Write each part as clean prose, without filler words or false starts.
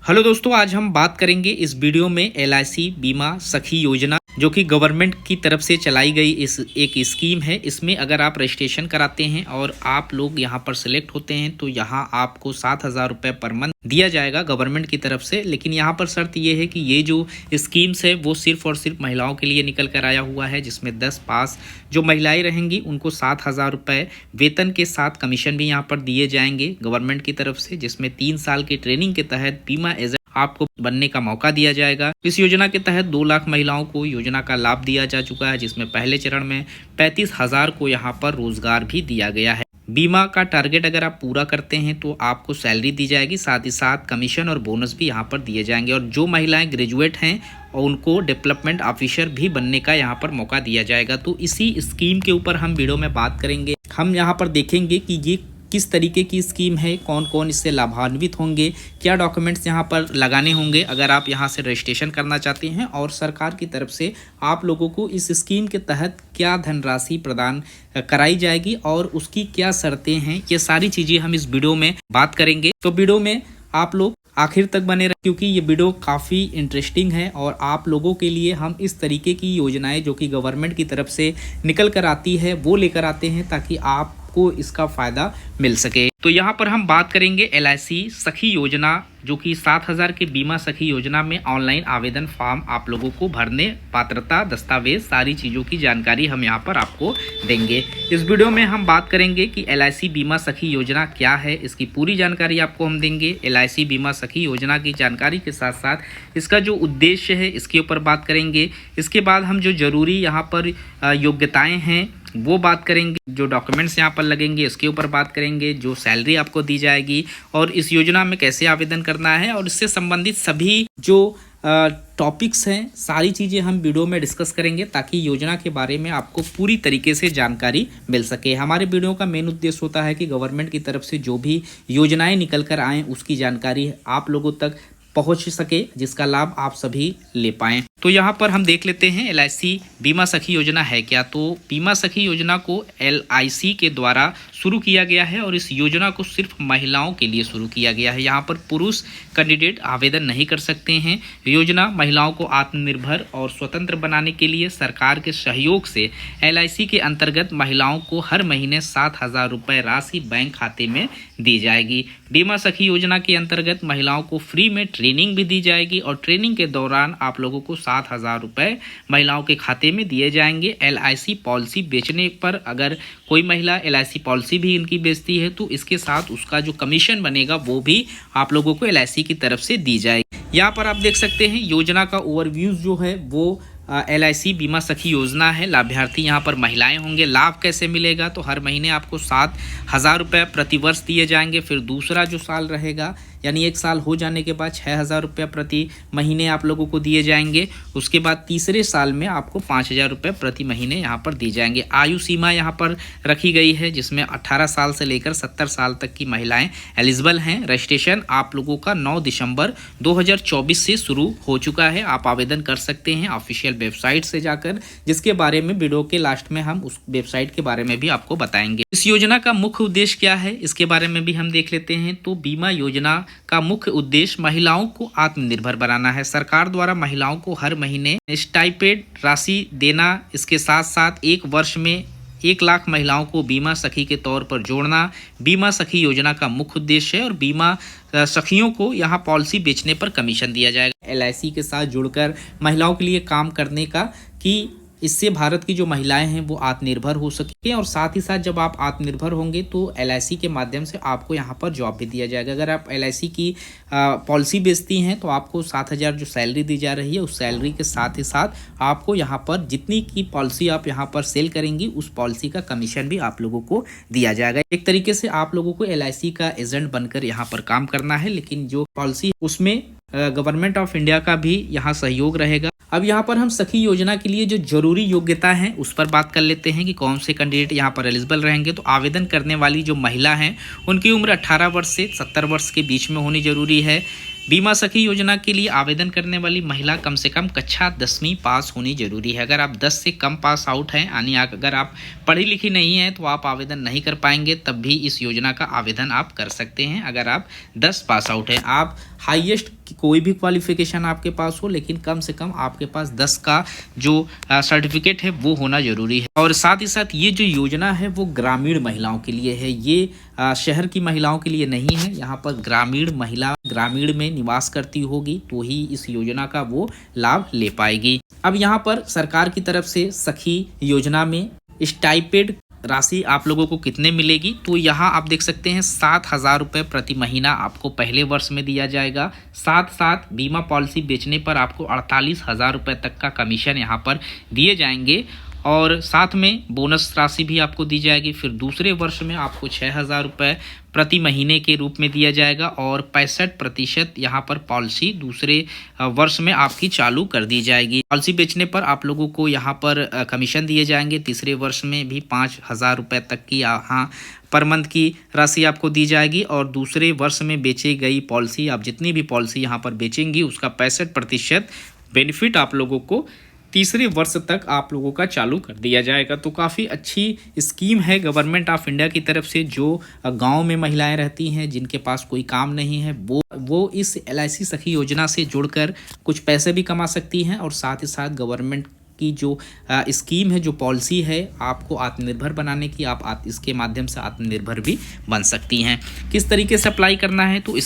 Hello दोस्तों, आज हम बात करेंगे इस वीडियो में एलआईसी बीमा सखी योजना जो कि गवर्नमेंट की तरफ से चलाई गई इस एक स्कीम है। इसमें अगर आप रजिस्ट्रेशन कराते हैं और आप लोग यहां पर सिलेक्ट होते हैं तो यहां आपको 7,000 रुपये पर मंथ दिया जाएगा गवर्नमेंट की तरफ से। लेकिन यहां पर शर्त ये है कि ये जो स्कीम्स है वो सिर्फ और सिर्फ महिलाओं के लिए निकल कर आया हुआ है, जिसमें 10 पास जो महिलाएं रहेंगी उनको 7,000 रुपये वेतन के साथ कमीशन भी यहाँ पर दिए जाएंगे गवर्नमेंट की तरफ से, जिसमें 3 साल की ट्रेनिंग के तहत बीमा एजेंट आपको बनने का मौका दिया जाएगा। इस योजना के तहत 2 लाख महिलाओं को योजना का लाभ दिया जा चुका है, जिसमें पहले चरण में 35,000 को यहाँ पर रोजगार भी दिया गया है। बीमा का टारगेट अगर आप पूरा करते हैं तो आपको सैलरी दी जाएगी, साथ ही साथ कमीशन और बोनस भी यहाँ पर दिए जाएंगे। और जो महिलाएं ग्रेजुएट हैं और उनको डेवलपमेंट ऑफिसर भी बनने का यहाँ पर मौका दिया जाएगा। तो इसी स्कीम के ऊपर हम वीडियो में बात करेंगे। हम यहाँ पर देखेंगे कि ये किस तरीके की स्कीम है, कौन कौन इससे लाभान्वित होंगे, क्या डॉक्यूमेंट्स यहाँ पर लगाने होंगे अगर आप यहाँ से रजिस्ट्रेशन करना चाहते हैं, और सरकार की तरफ से आप लोगों को इस स्कीम के तहत क्या धनराशि प्रदान कराई जाएगी और उसकी क्या शर्तें हैं। ये सारी चीज़ें हम इस वीडियो में बात करेंगे। तो वीडियो में आप लोग आखिर तक बने रहे, क्योंकि ये वीडियो काफ़ी इंटरेस्टिंग है और आप लोगों के लिए हम इस तरीके की योजनाएं जो कि गवर्नमेंट की तरफ से निकल कर आती है वो लेकर आते हैं ताकि आपको इसका फ़ायदा मिल सके। तो यहाँ पर हम बात करेंगे एलआईसी सखी योजना, जो कि 7,000 की बीमा सखी योजना में ऑनलाइन आवेदन फॉर्म आप लोगों को भरने, पात्रता दस्तावेज, सारी चीज़ों की जानकारी हम यहाँ पर आपको देंगे। इस वीडियो में हम बात करेंगे कि एलआईसी बीमा सखी योजना क्या है, इसकी पूरी जानकारी आपको हम देंगे। एलआईसी बीमा सखी योजना की जानकारी के साथ साथ इसका जो उद्देश्य है इसके ऊपर बात करेंगे। इसके बाद हम जो जरूरी यहाँ पर योग्यताएँ हैं वो बात करेंगे, जो डॉक्यूमेंट्स यहाँ पर लगेंगे इसके ऊपर बात करेंगे, जो सैलरी आपको दी जाएगी और इस योजना में कैसे आवेदन करना है और इससे संबंधित सभी जो टॉपिक्स हैं सारी चीज़ें हम वीडियो में डिस्कस करेंगे ताकि योजना के बारे में आपको पूरी तरीके से जानकारी मिल सके। हमारे वीडियो का मेन उद्देश्य होता है कि गवर्नमेंट की तरफ से जो भी योजनाएं निकल कर आएँ उसकी जानकारी आप लोगों तक पहुंच सके, जिसका लाभ आप सभी ले पाएँ। तो यहाँ पर हम देख लेते हैं एलआईसी बीमा सखी योजना है क्या। तो बीमा सखी योजना को एलआईसी के द्वारा शुरू किया गया है और इस योजना को सिर्फ महिलाओं के लिए शुरू किया गया है। यहाँ पर पुरुष कैंडिडेट आवेदन नहीं कर सकते हैं। योजना महिलाओं को आत्मनिर्भर और स्वतंत्र बनाने के लिए सरकार के सहयोग से एलआईसी के अंतर्गत महिलाओं को हर महीने 7,000 रुपये राशि बैंक खाते में दी जाएगी। बीमा सखी योजना के अंतर्गत महिलाओं को फ्री में ट्रेनिंग भी दी जाएगी और ट्रेनिंग के दौरान आप लोगों को 7,000 रुपये महिलाओं के खाते में दिए जाएंगे। एलआईसी पॉलिसी बेचने पर अगर कोई महिला एलआईसी पॉलिसी भी इनकी बेचती है तो इसके साथ उसका जो कमीशन बनेगा वो भी आप लोगों को एलआईसी की तरफ से दी जाएगी। यहाँ पर आप देख सकते हैं योजना का ओवरव्यू जो है वो एलआईसी बीमा सखी योजना है। लाभार्थी यहाँ पर महिलाएं होंगे। लाभ कैसे मिलेगा, तो हर महीने आपको 7,000 रुपये प्रतिवर्ष दिए जाएंगे। फिर दूसरा जो साल रहेगा यानी 1 साल हो जाने के बाद 6,000 रुपये प्रति महीने आप लोगों को दिए जाएंगे। उसके बाद तीसरे साल में आपको 5,000 रुपये प्रति महीने यहाँ पर दिए जाएंगे। आयु सीमा यहाँ पर रखी गई है जिसमें 18 साल से लेकर 70 साल तक की महिलाएं एलिजिबल हैं। रजिस्ट्रेशन आप लोगों का 9 दिसंबर 2024 से शुरू हो चुका है। आप आवेदन कर सकते हैं ऑफिशियल वेबसाइट से जाकर, जिसके बारे में वीडियो के लास्ट में हम उस वेबसाइट के बारे में भी आपको बताएंगे। इस योजना का मुख्य उद्देश्य क्या है इसके बारे में भी हम देख लेते हैं। तो बीमा योजना का मुख्य उद्देश्य महिलाओं को आत्मनिर्भर बनाना है। सरकार द्वारा महिलाओं को हर महीने स्टाइपेंड राशि देना, इसके साथ साथ 1 वर्ष में 1 लाख महिलाओं को बीमा सखी के तौर पर जोड़ना बीमा सखी योजना का मुख्य उद्देश्य है। और बीमा सखियों को यहाँ पॉलिसी बेचने पर कमीशन दिया जाएगा। एलआईसी के साथ जुड़कर महिलाओं के लिए काम करने का, कि इससे भारत की जो महिलाएं हैं वो आत्मनिर्भर हो सके, और साथ ही साथ जब आप आत्मनिर्भर होंगे तो एलआईसी के माध्यम से आपको यहाँ पर जॉब भी दिया जाएगा। अगर आप एलआईसी की पॉलिसी बेचती हैं तो आपको 7,000 जो सैलरी दी जा रही है उस सैलरी के साथ ही साथ आपको यहाँ पर जितनी की पॉलिसी आप यहाँ पर सेल करेंगी उस पॉलिसी का कमीशन भी आप लोगों को दिया जाएगा। एक तरीके से आप लोगों को एलआईसी का एजेंट बनकर यहाँ पर काम करना है, लेकिन जो पॉलिसी उसमें गवर्नमेंट ऑफ इंडिया का भी यहाँ सहयोग रहेगा। अब यहाँ पर हम सखी योजना के लिए जो जरूरी योग्यता है उस पर बात कर लेते हैं कि कौन से कैंडिडेट यहाँ पर एलिजिबल रहेंगे। तो आवेदन करने वाली जो महिला हैं उनकी उम्र 18 वर्ष से 70 वर्ष के बीच में होनी जरूरी है। बीमा सखी योजना के लिए आवेदन करने वाली महिला कम से कम कक्षा 10वीं पास होनी जरूरी है। अगर आप 10 से कम पास आउट हैं, यानी अगर आप पढ़ी लिखी नहीं हैं तो आप आवेदन नहीं कर पाएंगे, तब भी इस योजना का आवेदन आप कर सकते हैं। अगर आप 10 पास आउट हैं, आप हाईएस्ट कोई भी क्वालिफिकेशन आपके पास हो, लेकिन कम से कम आपके पास 10 का जो सर्टिफिकेट है वो होना ज़रूरी है। और साथ ही साथ ये जो योजना है वो ग्रामीण महिलाओं के लिए है, ये शहर की महिलाओं के लिए नहीं है। यहाँ पर ग्रामीण महिला ग्रामीण में निवास करती होगी तो ही इस योजना का वो लाभ ले पाएगी। अब यहाँ पर सरकार की तरफ से सखी योजना में स्टाइपेंड राशि आप लोगों को कितने मिलेगी, तो यहाँ आप देख सकते हैं 7,000 रुपये प्रति महीना आपको पहले वर्ष में दिया जाएगा। साथ साथ बीमा पॉलिसी बेचने पर आपको 48,000 रुपये तक का कमीशन यहाँ पर दिए जाएंगे और साथ में बोनस राशि भी आपको दी जाएगी। फिर दूसरे वर्ष में आपको 6,000 रुपये प्रति महीने के रूप में दिया जाएगा और 65% यहाँ पर पॉलिसी दूसरे वर्ष में आपकी चालू कर दी जाएगी। पॉलिसी बेचने पर आप लोगों को यहाँ पर कमीशन दिए जाएंगे। तीसरे वर्ष में भी 5,000 रुपये तक की यहाँ पर मंथ की राशि आपको दी जाएगी और दूसरे वर्ष में बेची गई पॉलिसी, आप जितनी भी पॉलिसी यहाँ पर बेचेंगी उसका 65% बेनिफिट आप लोगों को तीसरे वर्ष तक आप लोगों का चालू कर दिया जाएगा। तो काफ़ी अच्छी स्कीम है गवर्नमेंट ऑफ इंडिया की तरफ से। जो गांव में महिलाएं रहती हैं जिनके पास कोई काम नहीं है वो इस LIC सखी योजना से जुड़कर कुछ पैसे भी कमा सकती हैं और साथ ही साथ गवर्नमेंट की जो स्कीम है, जो पॉलिसी है आपको आत्मनिर्भर बनाने की, आप इसके माध्यम से आत्मनिर्भर भी बन सकती हैं। किस तरीके से अप्लाई करना है, तो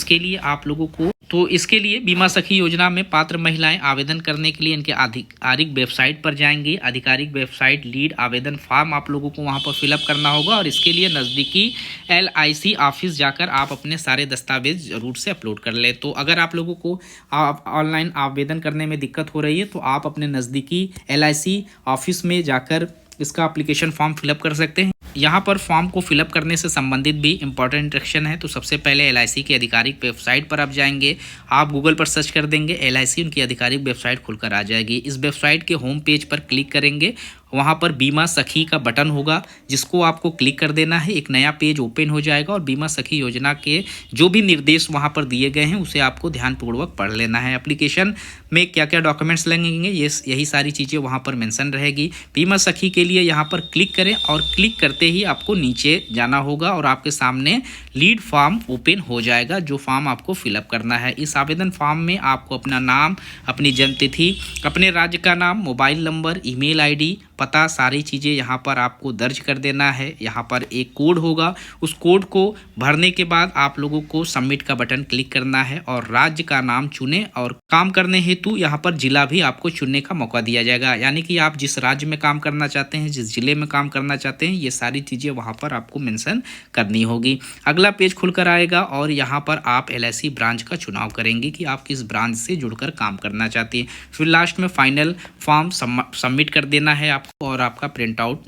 इसके लिए बीमा सखी योजना में पात्र महिलाएं आवेदन करने के लिए इनके आधिकारिक वेबसाइट पर जाएंगी। आधिकारिक वेबसाइट लीड आवेदन फॉर्म आप लोगों को वहां पर फिलअप करना होगा और इसके लिए नज़दीकी LIC ऑफिस जाकर आप अपने सारे दस्तावेज जरूर से अपलोड कर ले। तो अगर आप लोगों को ऑनलाइन आवेदन करने में दिक्कत हो रही है तो आप अपने नज़दीकी LIC ऑफिस में जाकर इसका एप्लीकेशन फॉर्म फिलअप कर सकते हैं। यहाँ पर फॉर्म को फिलअप करने से संबंधित भी इंपॉर्टेंट इंस्ट्रक्शन है। तो सबसे पहले LIC की आधिकारिक वेबसाइट पर आप जाएंगे, आप गूगल पर सर्च कर देंगे LIC, उनकी आधिकारिक वेबसाइट खुलकर आ जाएगी। इस वेबसाइट के होम पेज पर क्लिक करेंगे, वहाँ पर बीमा सखी का बटन होगा जिसको आपको क्लिक कर देना है। एक नया पेज ओपन हो जाएगा और बीमा सखी योजना के जो भी निर्देश वहाँ पर दिए गए हैं उसे आपको ध्यानपूर्वक पढ़ लेना है। एप्लीकेशन में क्या क्या डॉक्यूमेंट्स लगेंगे यही सारी चीज़ें वहाँ पर मेंशन रहेगी। बीमा सखी के लिए यहाँ पर क्लिक करें और क्लिक करते ही आपको नीचे जाना होगा और आपके सामने लीड फॉर्म ओपन हो जाएगा, जो फॉर्म आपको फिलअप करना है। इस आवेदन फॉर्म में आपको अपना नाम, अपनी जन्मतिथि, अपने राज्य का नाम, मोबाइल नंबर, ईमेल ID, पता, सारी चीज़ें यहाँ पर आपको दर्ज कर देना है। यहाँ पर एक कोड होगा, उस कोड को भरने के बाद आप लोगों को सबमिट का बटन क्लिक करना है और राज्य का नाम चुने और काम करने हेतु यहाँ पर जिला भी आपको चुनने का मौका दिया जाएगा। यानी कि आप जिस राज्य में काम करना चाहते हैं, जिस जिले में काम करना चाहते हैं, ये सारी चीज़ें वहाँ पर आपको मेंशन करनी होगी। अगला पेज खुलकर आएगा और यहाँ पर आप LIC ब्रांच का चुनाव करेंगे कि आप किस ब्रांच से जुड़कर काम करना चाहते हैं। फिर लास्ट में फाइनल फॉर्म सबमिट कर देना है आपको और आपका प्रिंट आउट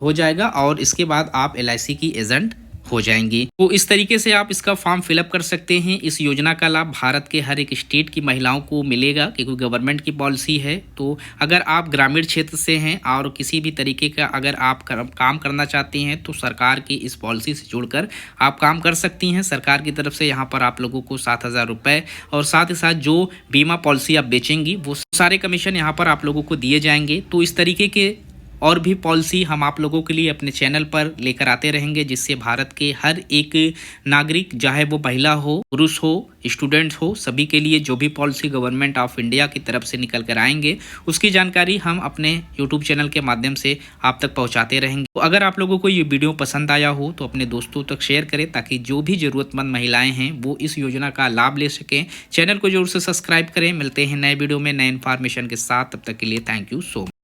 हो जाएगा और इसके बाद आप LIC की एजेंट हो जाएंगी। तो इस तरीके से आप इसका फॉर्म फिलअप कर सकते हैं। इस योजना का लाभ भारत के हर एक स्टेट की महिलाओं को मिलेगा क्योंकि गवर्नमेंट की पॉलिसी है। तो अगर आप ग्रामीण क्षेत्र से हैं और किसी भी तरीके का अगर आप काम करना चाहती हैं तो सरकार की इस पॉलिसी से जुड़कर आप काम कर सकती हैं। सरकार की तरफ से यहाँ पर आप लोगों को 7,000 रुपये और साथ ही साथ जो बीमा पॉलिसी आप बेचेंगी वो सारे कमीशन यहाँ पर आप लोगों को दिए जाएंगे। तो इस तरीके के और भी पॉलिसी हम आप लोगों के लिए अपने चैनल पर लेकर आते रहेंगे, जिससे भारत के हर एक नागरिक, चाहे वो महिला हो, पुरुष हो, स्टूडेंट हो, सभी के लिए जो भी पॉलिसी गवर्नमेंट ऑफ इंडिया की तरफ से निकल कर आएंगे उसकी जानकारी हम अपने यूट्यूब चैनल के माध्यम से आप तक पहुंचाते रहेंगे। तो अगर आप लोगों को ये वीडियो पसंद आया हो तो अपने दोस्तों तक शेयर करें ताकि जो भी ज़रूरतमंद महिलाएँ हैं वो इस योजना का लाभ ले सकें। चैनल को जरूर से सब्सक्राइब करें। मिलते हैं नए वीडियो में नए इन्फॉर्मेशन के साथ, तब तक के लिए थैंक यू सो मच।